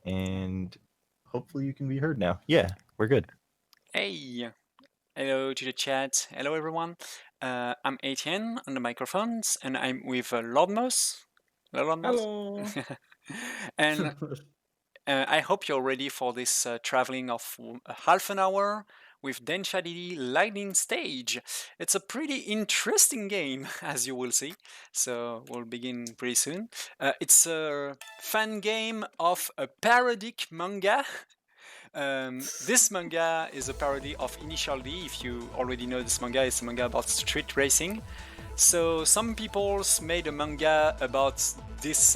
and hopefully you can be heard now. Yeah, we're good. Hey, hello to the chat. Hello everyone. I'm Ætienne on the microphones, and I'm with Lordmos. Hello, Lordmos. Hello. And I hope you're ready for this traveling of half an hour with Densha Lightning Stage. It's a pretty interesting game, as you will see. So we'll begin pretty soon. It's a fan game of a parodic manga. This manga is a parody of Initial D. If you already know this manga, it's a manga about street racing. So some people made a manga about this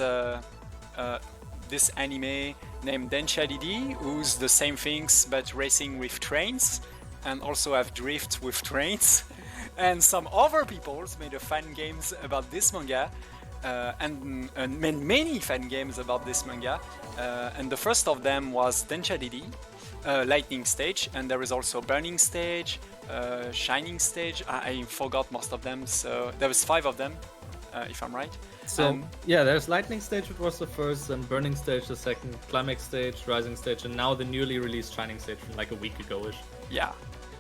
this anime named Densha DD, who's the same things but racing with trains, and also have drift with trains. And some other people made a fan games about this manga, and made many fan games about this manga. And the first of them was Densha DD, Lightning Stage, and there is also Burning Stage, Shining Stage. I forgot most of them, so there was 5 of them, if I'm right. So yeah, there's Lightning Stage, which was the first, and Burning Stage the second, Climax Stage, Rising Stage, and now the newly released Shining Stage from like a week ago-ish. Yeah.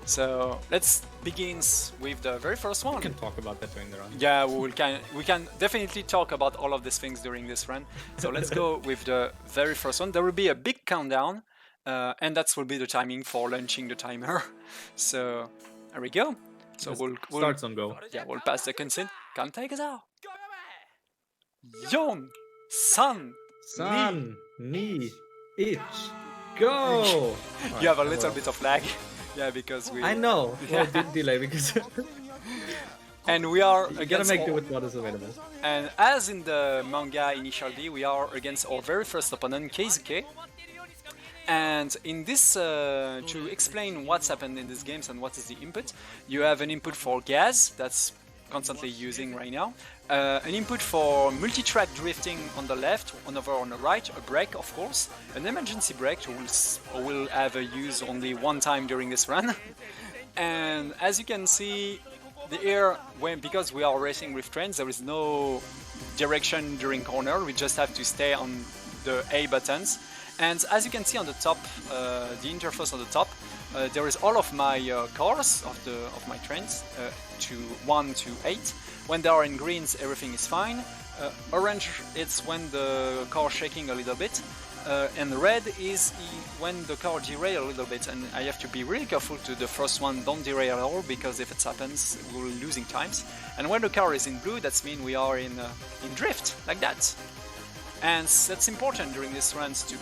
So let's begin with the very first one. We can talk about that during the run. Yeah, we can definitely talk about all of these things during this run. So let's go with the very first one. There will be a big countdown, and that will be the timing for launching the timer. So there we go. So we'll starts on go. Yeah, we'll pass the consent. Can take us out. Yon, San, Ni, Ich, go! You have a little bit of lag. Yeah, because we... I know. Well, delay because... And we are you gotta make do with what is available. And as in the manga Initial D, we are against our very first opponent, Keisuke. And in this, to explain what's happened in these games and what is the input, you have an input for gas, that's constantly using right now, an input for multi-track drifting on the left, another on the right, a brake of course, an emergency brake will have a use only one time during this run. And as you can see, the air, because we are racing with trains, there is no direction during corner, we just have to stay on the A buttons. And as you can see on the top, the interface on the top, there is all of my cars of my trains, to 1 to 8. When they are in greens, everything is fine. Orange, it's when the car is shaking a little bit. And red is when the car derails a little bit, and I have to be really careful to the first one, don't derail at all, because if it happens, we're losing times. And when the car is in blue, that means we are in drift, like that. And that's important during these runs to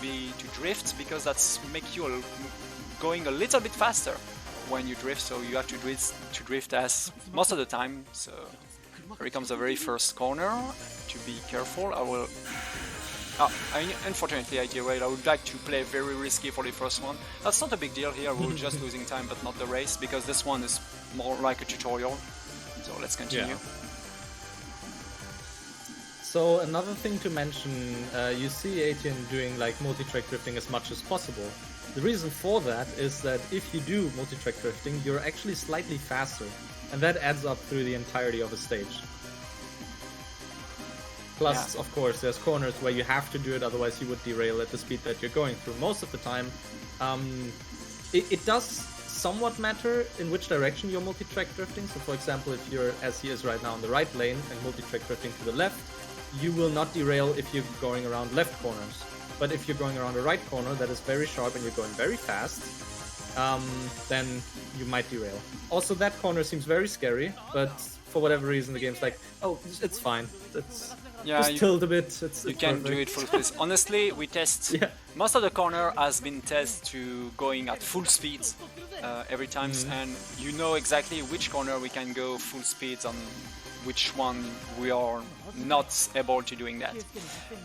drift, because that's make you going a little bit faster when you drift. So you have to drift as most of the time. So here comes the very first corner. To be careful, I will. Unfortunately, I derailed. I would like to play very risky for the first one. That's not a big deal here. We're just losing time, but not the race, because this one is more like a tutorial. So let's continue. Yeah. So another thing to mention, you see Ætienne doing like multi-track drifting as much as possible. The reason for that is that if you do multi-track drifting, you're actually slightly faster, and that adds up through the entirety of a stage. Plus, of course, there's corners where you have to do it, otherwise you would derail at the speed that you're going through. Most of the time, it does somewhat matter in which direction you're multi-track drifting. So for example, if you're, as he is right now, in the right lane and multi-track drifting to the left, you will not derail if you're going around left corners. But if you're going around a right corner that is very sharp and you're going very fast, then you might derail. Also, that corner seems very scary, but for whatever reason the game's like, oh, it's fine. Just tilt a bit. You can do it full speed. Honestly, we test. Yeah. Most of the corner has been tested to going at full speed every time, and you know exactly which corner we can go full speed on, which one we are not able to doing that.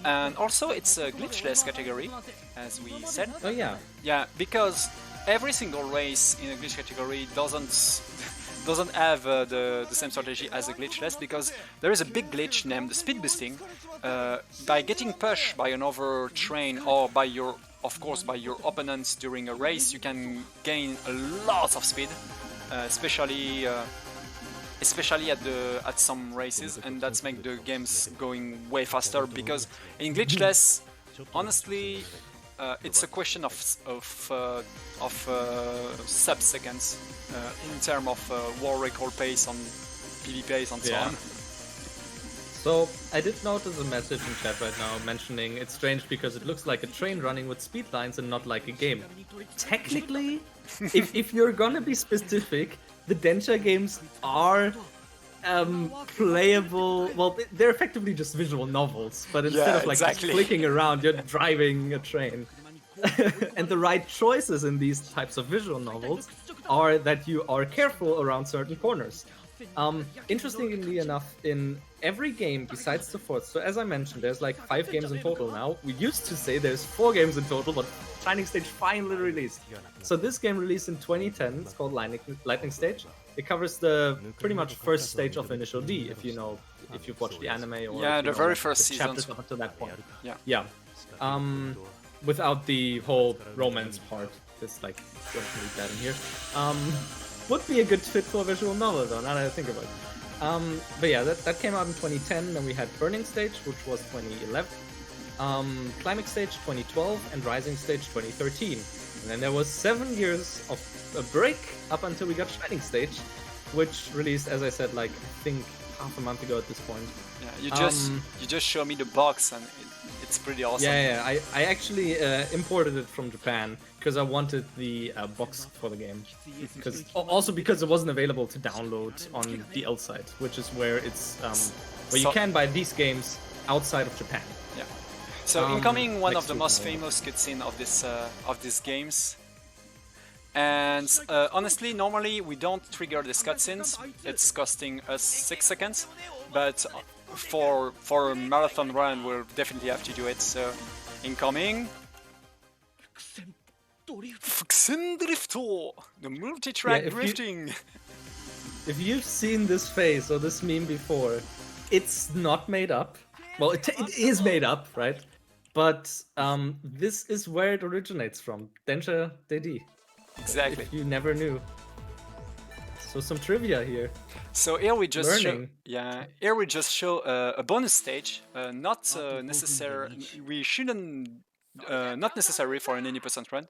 And also, it's a glitchless category, as we said. Oh yeah. Yeah, because every single race in a glitch category doesn't have the same strategy as a glitchless, because there is a big glitch named speed boosting. By getting pushed by another train or by your opponents during a race, you can gain a lot of speed, especially at some races, and that's make the games going way faster. Because in glitchless, honestly, it's a question of sub-seconds in terms of war record pace on PV pace and so Yeah. on. So I did notice a message in chat right now mentioning it's strange because it looks like a train running with speed lines and not like a game. Technically, if you're gonna be specific, the Densha games are playable. Well, they're effectively just visual novels, but instead Yeah, of like exactly. clicking around, you're driving a train. And the right choices in these types of visual novels are that you are careful around certain corners. Interestingly enough, in every game besides the fourth, so as I mentioned, there's like 5 games in total now. We used to say there's 4 games in total, but Shining Stage finally released. So this game released in 2010. It's called Lightning Stage. It covers the pretty much first stage of Initial D, if you've watched the anime or Yeah, if you the know, very like, first the season. chapters up to that point. Yeah. Yeah. Without the whole romance part, it's like don't need that in here. Would be a good fit for a visual novel though, now that I think about it. But yeah, that came out in 2010, then we had Burning Stage, which was 2011, Climax Stage 2012, and Rising Stage 2013. And then there was 7 years of a break up until we got Shining Stage, which released, as I said, like I think half a month ago at this point. Yeah, you just show me the box and it's pretty awesome. Yeah, I actually imported it from Japan because I wanted the box for the game. Also because it wasn't available to download on the L site, which is where it's where you can buy these games outside of Japan. Yeah. So incoming one next of the to most it, famous cutscene of these games. And honestly, normally we don't trigger these cutscenes. It's costing us 6 seconds, but for a marathon run, we'll definitely have to do it. So, incoming. Drifto, the multi-track Yeah, drifting. If you've seen this face or this meme before, it's not made up. Well, it is made up, right? But this is where it originates from. Densha DD. Exactly. If you never knew. So some trivia here. So here we just Learning. here we just show a bonus stage, not necessary. We shouldn't not necessary for an 80% run.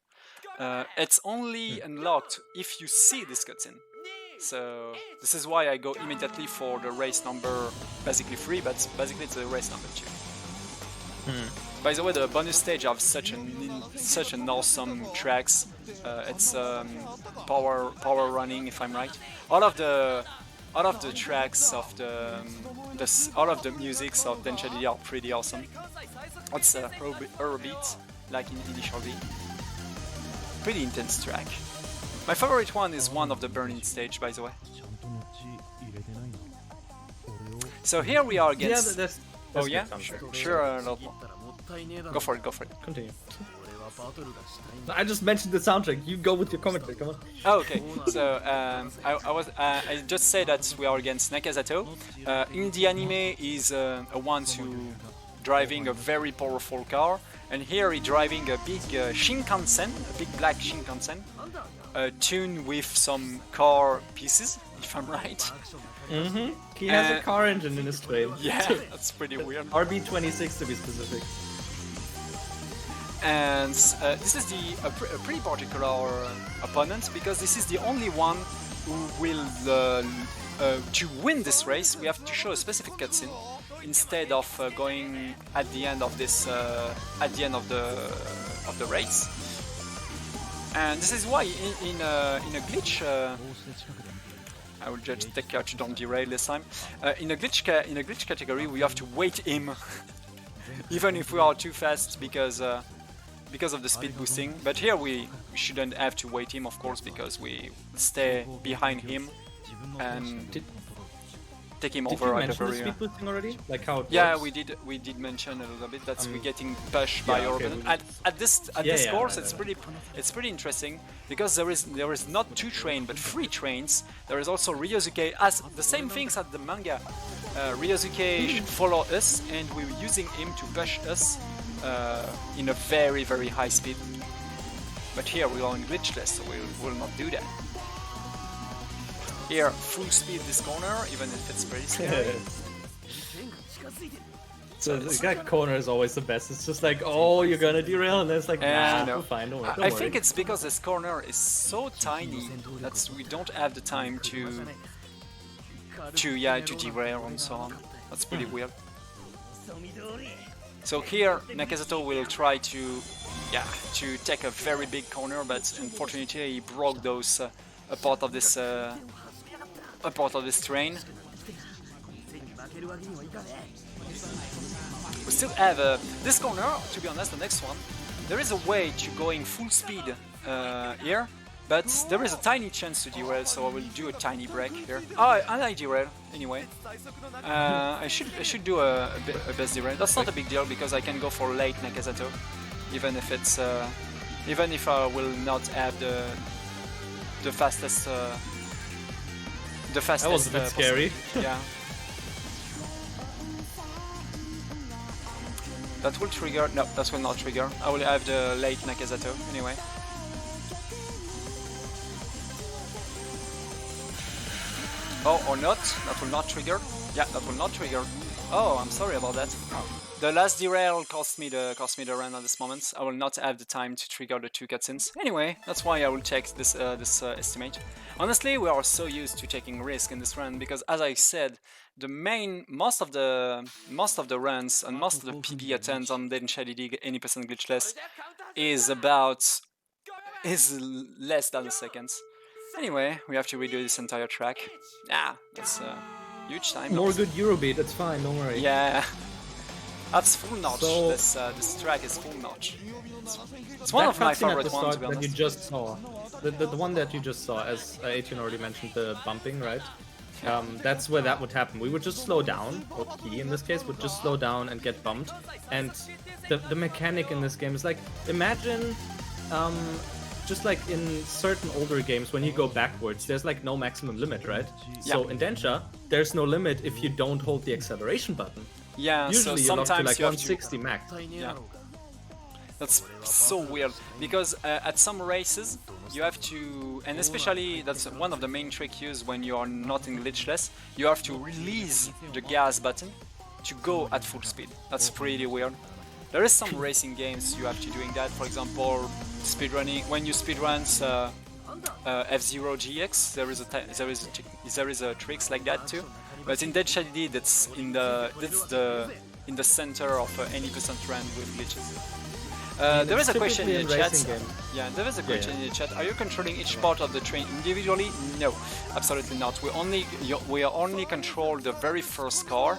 It's only unlocked if you see this cutscene. So this is why I go immediately for the race number, basically 3, but basically it's the race number 2. By the way, the bonus stage have such an awesome tracks. It's power running, if I'm right. All of the tracks of all of the musics of Densha DD are pretty awesome. It's Eurobeat, like in Initial D. Pretty intense track. My favorite one is one of the Burning Stage, by the way. So here we are against. Yeah, that's Oh yeah, good. sure. A lot more. Go for it. Continue. I just mentioned the soundtrack. You go with your commentary. Come on. Oh, okay. So I just said that we are against Nakazato. In the anime, is a one who driving a very powerful car, and here he's driving a big Shinkansen, a big black Shinkansen, tuned with some car pieces, if I'm right. Mm-hmm. He has a car engine in his train. Yeah, that's pretty weird. RB26 to be specific. And this is a pretty particular opponent, because this is the only one who will to win this race. We have to show a specific cutscene instead of going at the end of this at the end of the race. And this is why in a glitch. I will just take care to don't derail this time. In a glitch category, we have to wait him, even if we are too fast, because of the speed boosting. But here we shouldn't have to wait him, of course, because we stay behind him and take him Did over you at the mention the very. speed boosting already? Like how it Yeah, works? we did mention a little bit that we're getting pushed by our okay, opponent. At this yeah, course, right. it's pretty interesting, because there is not 2 trains but 3 trains. There is also Ryosuke, as the same things as the manga. Ryosuke should follow us, and we're using him to push us in a very, very high speed. But here we are in Glitchless, so we will not do that. Here, full speed this corner, even if it's pretty scary. So that corner is always the best. It's just like, oh, you're gonna derail, and it's like, nah, no. we're fine, don't worry. I think it's because this corner is so tiny that we don't have the time to derail and so on. That's pretty weird. So here Nakazato will try to take a very big corner, but unfortunately he broke those a part of this terrain. We still have this corner, to be honest, the next one. There is a way to going full speed here, but there is a tiny chance to derail, so I will do a tiny break here. Oh, and I derail, anyway. I should do a best derail. That's not a big deal, because I can go for late Nakazato, even if it's even if I will not have the fastest That was a bit scary. Yeah. That will trigger. No, that will not trigger. I will have the late Nakazato anyway. Oh, or not. That will not trigger. Yeah, that will not trigger. Oh, I'm sorry about that. The last derail cost me the run at this moment. I will not have the time to trigger the 2 cutscenes. Anyway, that's why I will take this estimate. Honestly, we are so used to taking risk in this run because, as I said, most of the runs and most of the PB attempts on Densha 80% glitchless is less than a second. Anyway, we have to redo this entire track. That's huge time. More good Eurobeat, it's fine, don't worry. Yeah, that's full notch. So, this track is full notch. It's one of my favorite ones, to be honest. That you just saw, the one that you just saw, as Ætienne already mentioned, the bumping, right? That's where that would happen. We would just slow down, or he in this case would just slow down and get bumped. And the mechanic in this game is like, imagine just like in certain older games when you go backwards, there's like no maximum limit, right? Yeah. So in Densha, there's no limit if you don't hold the acceleration button. Yeah, Usually so you're locked to sometimes like you have 160 max. Yeah. That's so weird, because at some races you have to, and especially that's one of the main tricks used when you are not in glitchless, you have to release the gas button to go at full speed. That's pretty weird. There is some racing games you have to doing that, for example, speedrunning. When you speedrun F-Zero GX, there is a tricks like that too. But in Densha DD, that's in the center of any percent run with glitches. There is a question in the chat. Yeah, there is a question in the chat. Are you controlling each part of the train individually? No, absolutely not. We only control the very first car,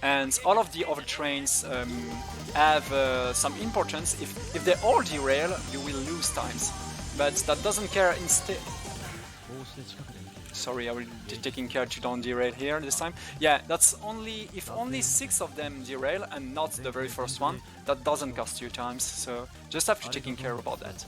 and all of the other trains have some importance. If they all derail, you will lose times, but that doesn't care. Instead, sorry, I will be taking care to don't derail here this time. Yeah, that's only if only 6 of them derail and not the very first one. That doesn't cost you times, so just have to taking care about that.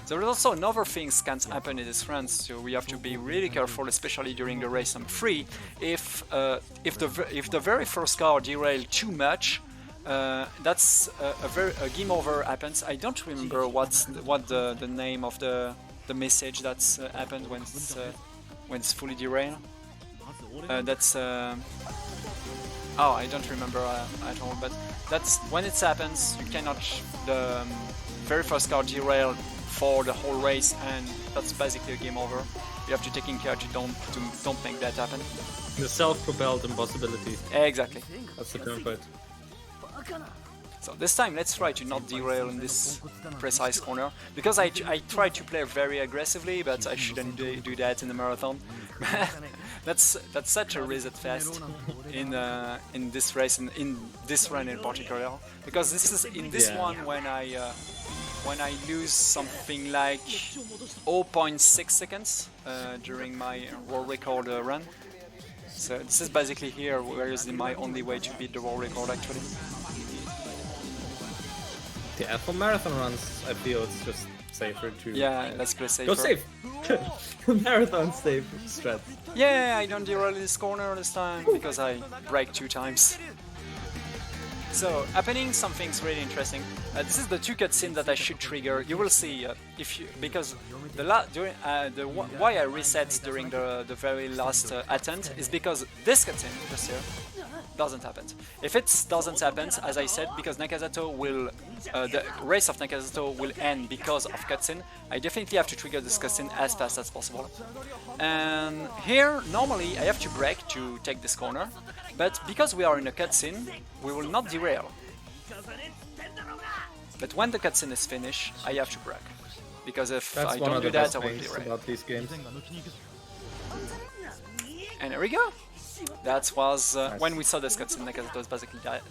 There is also another things can happen in this run, so we have to be really careful, especially during the race I'm free. If the very first car derail too much, that's a game over happens. I don't remember what the name of the message that's happened when it's fully derailed. That's oh, I don't remember at all. But that's when it happens. You cannot the very first car derail for the whole race, and that's basically a game over. You have to take care to don't make that happen. The self-propelled impossibility. Exactly. That's the term for it. So this time let's try to not derail in this precise corner, because I try to play very aggressively, but I shouldn't do that in the marathon. that's such a reset fast in this race and in this run in particular, because this is in this one when I lose something like 0.6 seconds during my world record run. So this is basically here where is my only way to beat the world record actually. Yeah, for marathon runs, I feel it's just safer to... Yeah, let's play safer. Go safe! Marathon safe strat. Yeah, I don't derail this corner this time because I break 2 times. So, happening something's really interesting. This is the 2 cutscenes that I should trigger. You will see because why I reset during the very last attempt is because this cutscene just here doesn't happen. If it doesn't happen, as I said, because Nakazato will, the race of Nakazato will end because of cutscene, I definitely have to trigger this cutscene as fast as possible. And here, normally, I have to brake to take this corner, but because we are in a cutscene, we will not derail. But when the cutscene is finished, I have to brake, because if That's I one don't of do the that, best I will things derail. about these games. And there we go. That was when we saw this cutscene. Nakazato is basically that.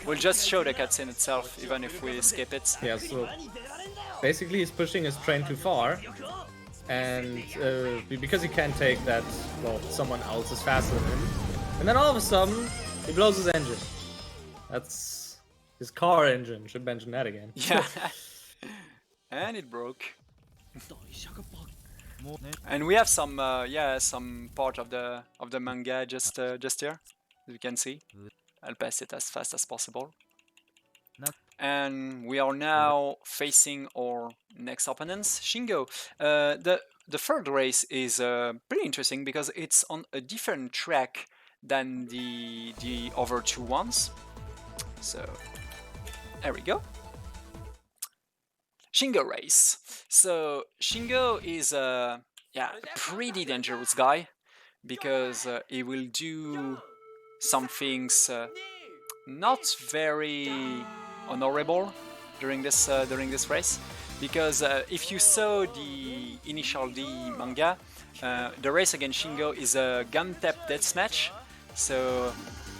We'll just show the cutscene itself, even if we skip it. Yeah, so basically he's pushing his train too far, and because he can't take that, well, someone else is faster than him. And then all of a sudden, he blows his engine. That's his car engine, should mention that again. Yeah. And it broke. And we have some, some part of the manga just here, as you can see. I'll pass it as fast as possible. And we are now facing our next opponents, Shingo. The third race is pretty interesting because it's on a different track than the other two ones. So there we go. Shingo race. So Shingo is a pretty dangerous guy because he will do some things not very honorable during this race. Because if you saw the initial D manga, the race against Shingo is a gun-tap deathmatch. So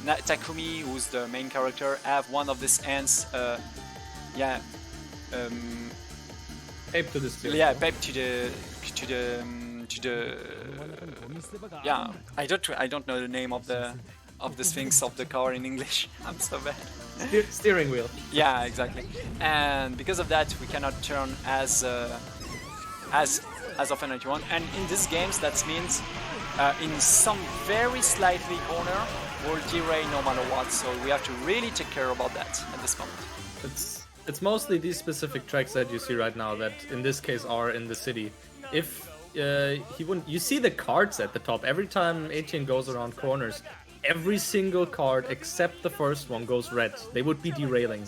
Takumi, who's the main character, have one of these hands. Tape to the steering. Yeah, pipe to the I don't know the name of the sphinx of the car in English. I'm so bad. Steering wheel. Yeah, exactly. And because of that, we cannot turn as often as you want. And in these games, that means in some very slightly corner, we'll derail no matter what. So we have to really take care about that at this moment. It's mostly these specific tracks that you see right now that in this case are in the city. If he wouldn't, you see the cards at the top. Every time Ætienne goes around corners, every single card except the first one goes red. They would be derailing.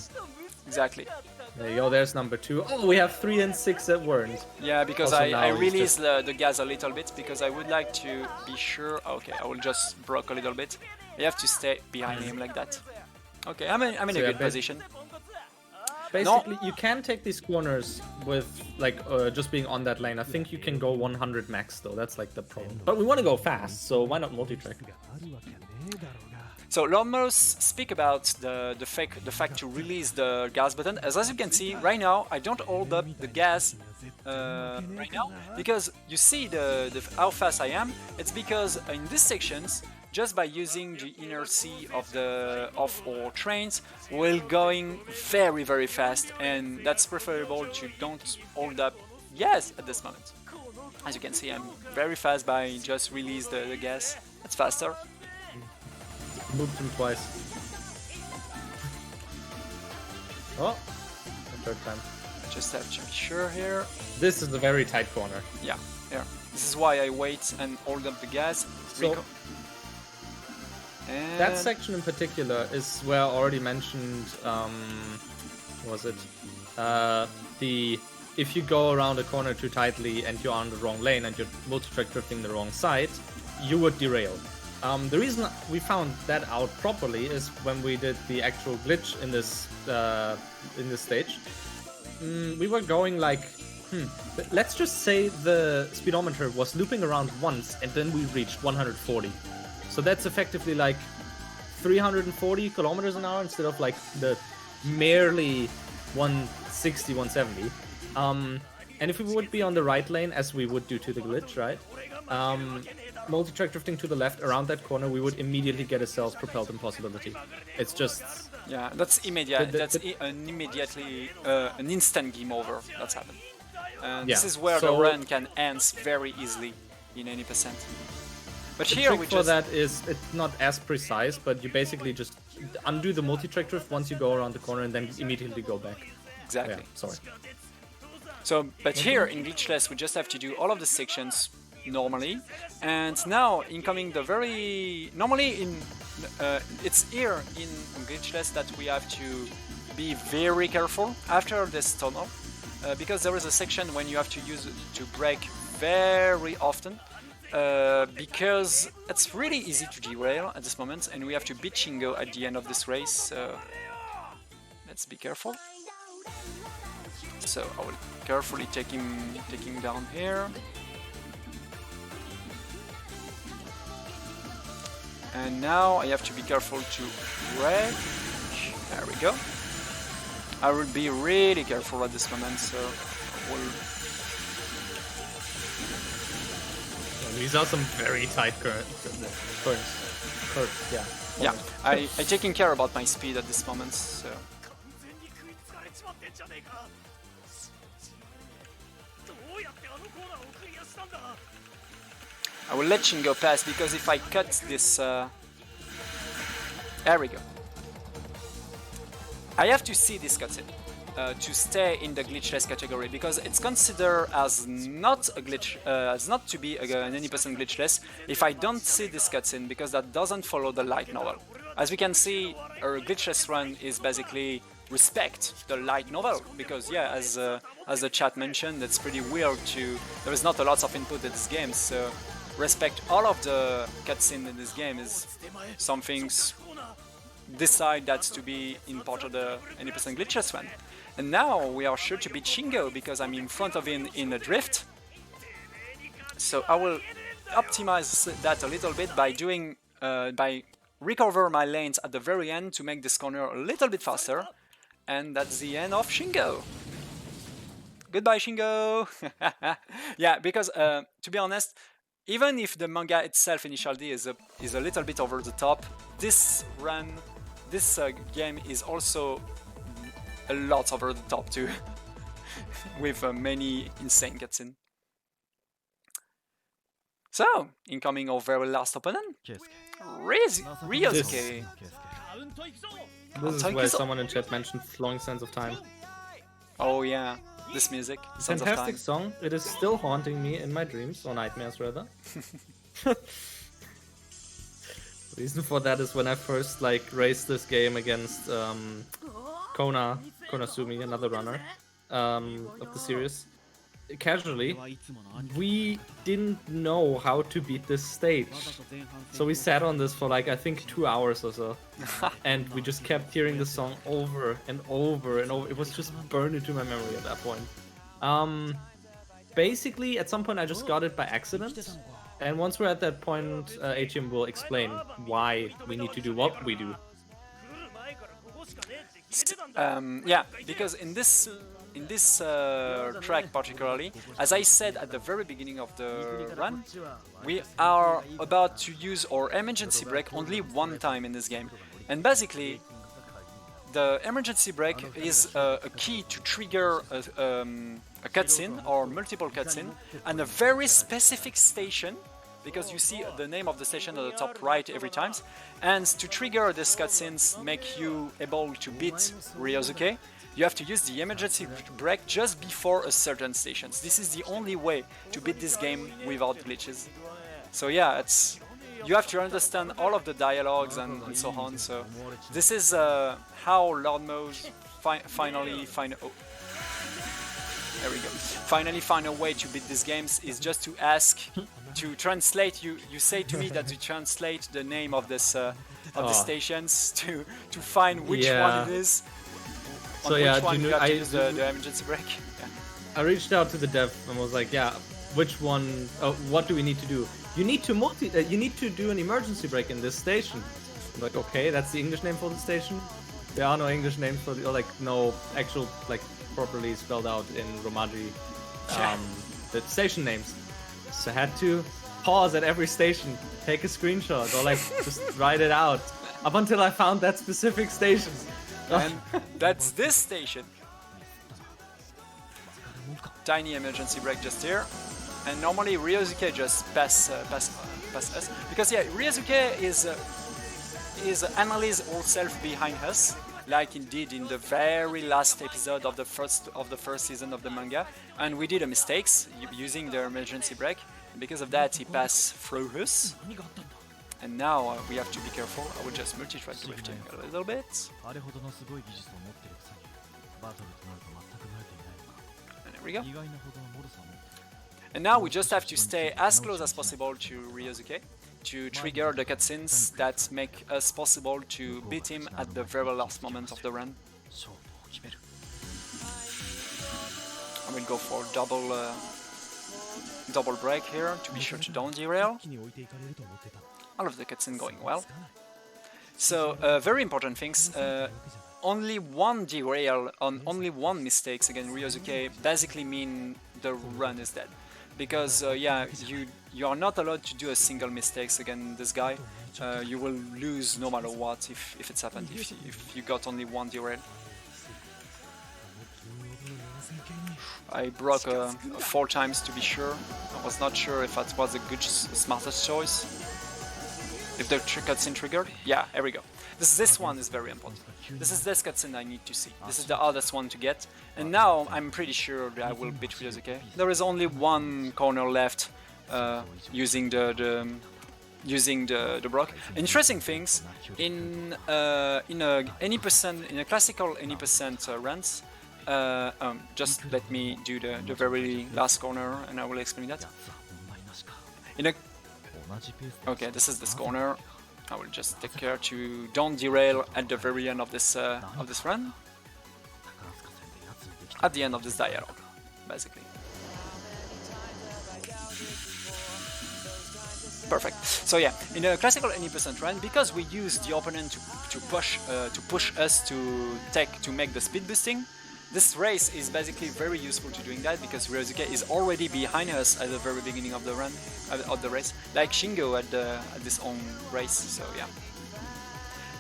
Exactly. There you go, there's number 2. Oh, we have 3 and 6 that weren't. Yeah, because Also I now released the gas a little bit because I would like to be sure. Okay, I will just broke a little bit. You have to stay behind him like that. Okay, I'm in a good position. Basically, you can take these corners with like just being on that lane. I think you can go 100 max though. That's like the problem. But we want to go fast, so why not multi-track? So Lordmos speak about the fact to release the gas button. As you can see right now, I don't hold up the gas right now because you see how fast I am. It's because in these sections, just by using the inertia of our trains, we're going very, very fast, and that's preferable to don't hold up gas at this moment. As you can see, I'm very fast by just release the gas. That's faster. Moved him twice. Oh, the third time. I just have to be sure here. This is a very tight corner. Yeah, here. This is why I wait and hold up the gas. So, that section in particular is where I already mentioned, if you go around a corner too tightly and you're on the wrong lane and you're multi-track drifting the wrong side, you would derail. The reason we found that out properly is when we did the actual glitch in this stage. We were going like, let's just say the speedometer was looping around once and then we reached 140. So that's effectively like 340 kilometers an hour instead of like the merely 160, 170. And if we would be on the right lane, as we would do to the glitch, right? Multi-track drifting to the left around that corner, we would immediately get a self-propelled impossibility. It's just... Yeah, that's immediate. An instant game over. That's happened. This is where the run can end very easily in any percent. But the here trick we for that is it's not as precise, but you basically just undo the multi-track drift once you go around the corner and then immediately go back. Exactly. Yeah, sorry. So, but here in Glitchless, we just have to do all of the sections normally. And now incoming the very normally in it's here in Glitchless that we have to be very careful after this tunnel because there is a section when you have to use to brake very often because it's really easy to derail at this moment, and we have to beat Shingo at the end of this race. So let's be careful. So I will carefully take him down here. And now I have to be careful to brake. There we go. I will be really careful at this moment, so I will... These are some very tight curves. Yeah. Yeah, I taking care about my speed at this moment, so... I will let Shingo pass, because if I cut this... There we go. I have to see this cutscene to stay in the glitchless category, because it's considered as not a glitch, as not to be an any percent glitchless if I don't see this cutscene, because that doesn't follow the light novel. As we can see, our glitchless run is basically respect the light novel, because yeah, as the chat mentioned, it's pretty weird to... There is not a lot of input in this game, so respect all of the cutscene in this game is some things decide that to be in part of the any percent glitchless run. And now we are sure to beat Shingo because I'm in front of him in a drift. So I will optimize that a little bit by doing by recover my lanes at the very end to make this corner a little bit faster. And that's the end of Shingo. Goodbye, Shingo. Yeah, because to be honest, even if the manga itself initially is a little bit over the top, this run, this game is also a lot over the top too, with many insane cutscenes. So, incoming our very last opponent, Ryosuke. This is where someone in chat mentioned flowing sense of time. Oh yeah, this music, Sense of Fantastic Time. song. It is still haunting me in my dreams, or nightmares rather. Reason for that is when I first raced this game against Konasumi, another runner of the series. Casually, we didn't know how to beat this stage. So we sat on this for I think 2 hours or so. And we just kept hearing the song over and over and over. It was just burned into my memory at that point. Basically, at some point I just got it by accident. And once we're at that point, Ætienne will explain why we need to do what we do. Yeah, because in this track particularly, as I said at the very beginning of the run, we are about to use our emergency brake only one time in this game. And basically, the emergency brake is a key to trigger a cutscene or multiple cutscene and a very specific station, because you see the name of the station at the top right every time. And to trigger these cutscenes, make you able to beat Ryosuke, you have to use the emergency brake just before a certain station. This is the only way to beat this game without glitches. So yeah, you have to understand all of the dialogues and so on. So this is how Lord Mose finally find a way to beat these games, is just to ask to translate. You say to me that you translate the name of this the stations to find which one it is. On so which one you have to use the emergency brake. Yeah. I reached out to the dev and was like, yeah, which one? What do we need to do? You need to you need to do an emergency brake in this station. I'm like, okay, that's the English name for the station. There are no English names for the, no actual properly spelled out in Romaji the station names. So I had to pause at every station, take a screenshot, or just write it out up until I found that specific station. And that's this station. Tiny emergency brake just here. And normally Ryosuke just pass us, because yeah, Ryosuke is analyze herself behind us, like indeed in the very last episode of the first season of the manga, and we did a mistakes using the emergency brake. Because of that, he passed through us. And now we have to be careful. I will just multi-track drifting a little bit. And there we go. And now we just have to stay as close as possible to Ryosuke to trigger the cutscenes that make us possible to beat him at the very last moment of the run. I will go for double break here to be sure to don't derail. All of the cutscene going well. So very important things. Only one derail on only one mistakes against Ryosuke basically mean the run is dead. Because yeah, you are not allowed to do a single mistakes against this guy. You will lose no matter what if it's happened, if you got only one derail. I broke 4 times to be sure. I was not sure if that was a good, smartest choice. If the cutscene triggered, yeah, here we go. This one is very important. This is this cutscene I need to see. This is the hardest one to get. And now I'm pretty sure that I will beat Ryosuke. There is only one corner left using the block. Interesting things in a classical any percent runs. Just let me do the very last corner and I will explain that. Okay, this is this corner. I will just take care to don't derail at the very end of this run. At the end of this dialogue, basically. Perfect. So yeah, in a classical any percent run, because we use the opponent to push us to make the speed boosting. This race is basically very useful to doing that because Ryosuke is already behind us at the very beginning of the run, of the race, like Shingo at this own race. So yeah.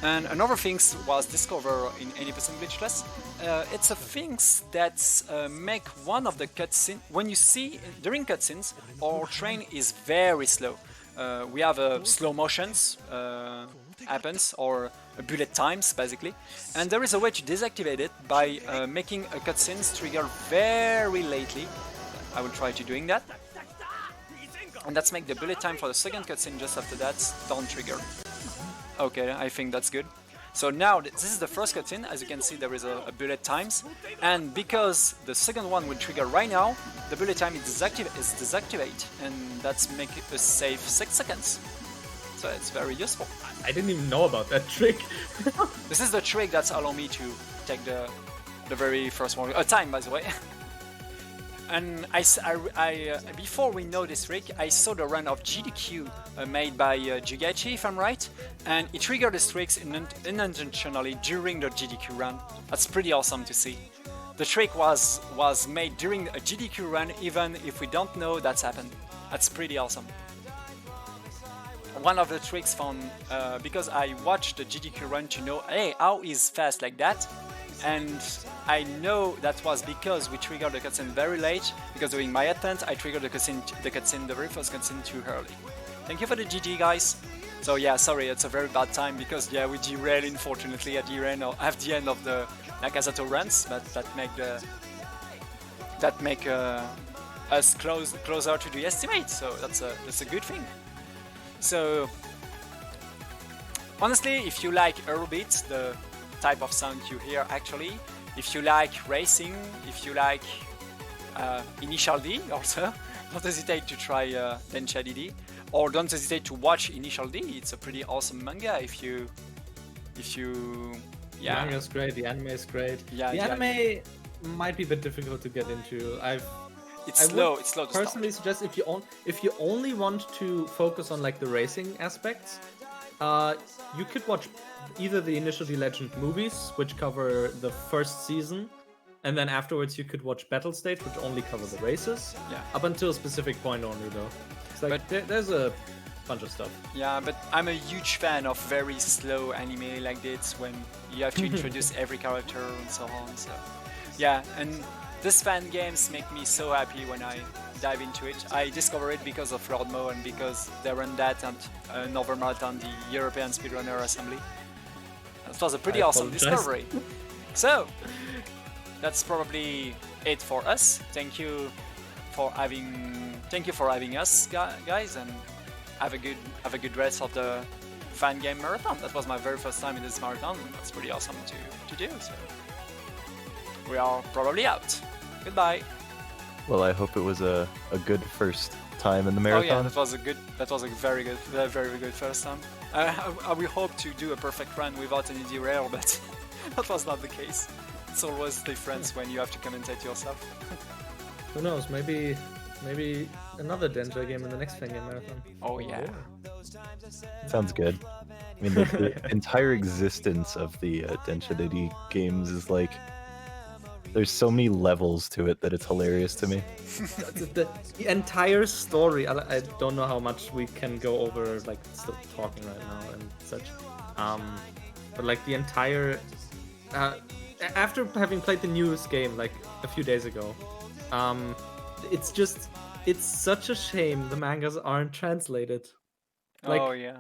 And another thing was discovered in 80% Glitchless. It's a things that make one of the cutscenes. When you see during cutscenes, our train is very slow. We have slow motions happens or bullet times basically, and there is a way to deactivate it by making a cutscenes trigger very lately. I will try to doing that, and that's make the bullet time for the second cutscene just after that don't trigger. Okay, I think that's good. So now this is the first cutscene. As you can see, there is a bullet times, and because the second one will trigger right now, the bullet time is deactivate, and that's make it a safe 6 seconds. So it's very useful. I didn't even know about that trick. This is the trick that's allowing me to take the very first one. Time, by the way. And before we know this trick, I saw the run of GDQ made by Jugachi, if I'm right, and it triggered the tricks unintentionally during the GDQ run. That's pretty awesome to see. The trick was made during a GDQ run, even if we don't know that's happened. That's pretty awesome. One of the tricks found, because I watched the GDQ run to know, hey, how is fast like that? And I know that was because we triggered the cutscene very late, because during my attempt I triggered the very first cutscene too early. Thank you for the GG, guys. So yeah, sorry, it's a very bad time, because yeah, we derailed unfortunately at the end of the Nakazato runs, but that make us closer to the estimate, so that's a good thing. So honestly, if you like Eurobeat, the type of sound you hear actually, if you like racing, if you like Initial D also, don't hesitate to try Densha DD, or don't hesitate to watch Initial D. It's a pretty awesome manga if you yeah. The manga is great, the anime is great. Yeah, the anime might be a bit difficult to get into. It's slow to personally start. suggest if you only want to focus on like the racing aspects, you could watch either the Initial D Legend movies, which cover the first season, and then afterwards you could watch Battle Stage, which only cover the races. Yeah. Up until a specific point only, though. It's like there's a bunch of stuff. Yeah, but I'm a huge fan of very slow anime like this, when you have to introduce every character and so on. So yeah, and this fan games make me so happy when I dive into it. I discovered it because of Lord Mo and because they run that and another marathon, the European Speedrunner Assembly. It was a pretty awesome discovery. So that's probably it for us. Thank you for having thank you for having us, guys, and have a good rest of the Fangame Marathon. That was my very first time in this marathon. That's pretty awesome to do. So we are probably out. Goodbye. Well, I hope it was a good first time in the Oh marathon. yeah, that was a very good first time. I will hope to do a perfect run without any derail, but that was not the case. It's always different when you have to commentate yourself. Who knows? Maybe another Densha game in the next Fangame Marathon. Oh yeah. Sounds good. I mean, the entire existence of the Densha DD games is like, there's so many levels to it that it's hilarious to me. the entire story. I don't know how much we can go over, like still talking right now and such. But like the entire after having played the newest game like a few days ago, it's such a shame the mangas aren't translated. Like, oh yeah.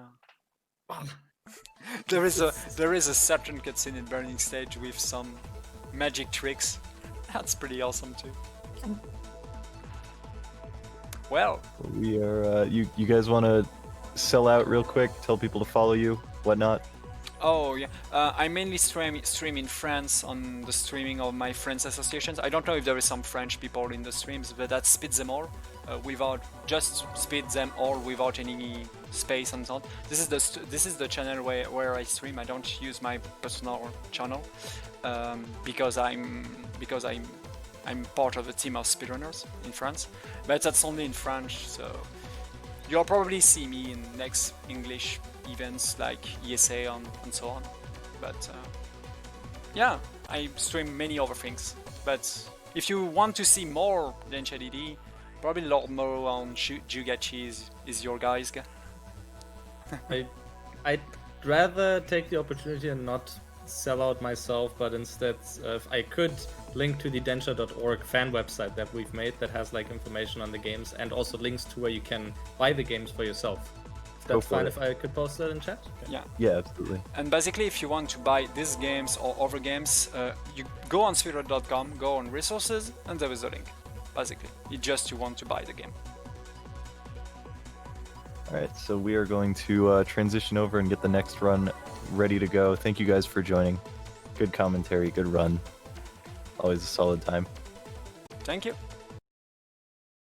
There is a certain cutscene in Burning Stage with some magic tricks. That's pretty awesome too. Well, We are. You guys want to sell out real quick? Tell people to follow you, whatnot. oh yeah, I mainly stream in France on the streaming of my friends' associations. I don't know if there is some French people in the streams, but that's Speed Them All, without just Speed Them All without any space and so on. This is the channel where I stream. I don't use my personal channel because I'm part of a team of speedrunners in France, but that's only in French, so you'll probably see me in next English events like ESA and so on. But yeah, I stream many other things. But if you want to see more Densha DD, probably Lord Mo on Jugachi is your guys. I'd rather take the opportunity and not sell out myself, but instead, if I could link to the Densha.org fan website that we've made that has like information on the games and also links to where you can buy the games for yourself. That's fine if I could post that in chat? Okay. Yeah, absolutely. And basically, if you want to buy these games or other games, you go on speedrun.com, go on resources, and there is a link. Basically, it's just you want to buy the game. All right, so we are going to transition over and get the next run ready to go. Thank you guys for joining. Good commentary, good run. Always a solid time. Thank you.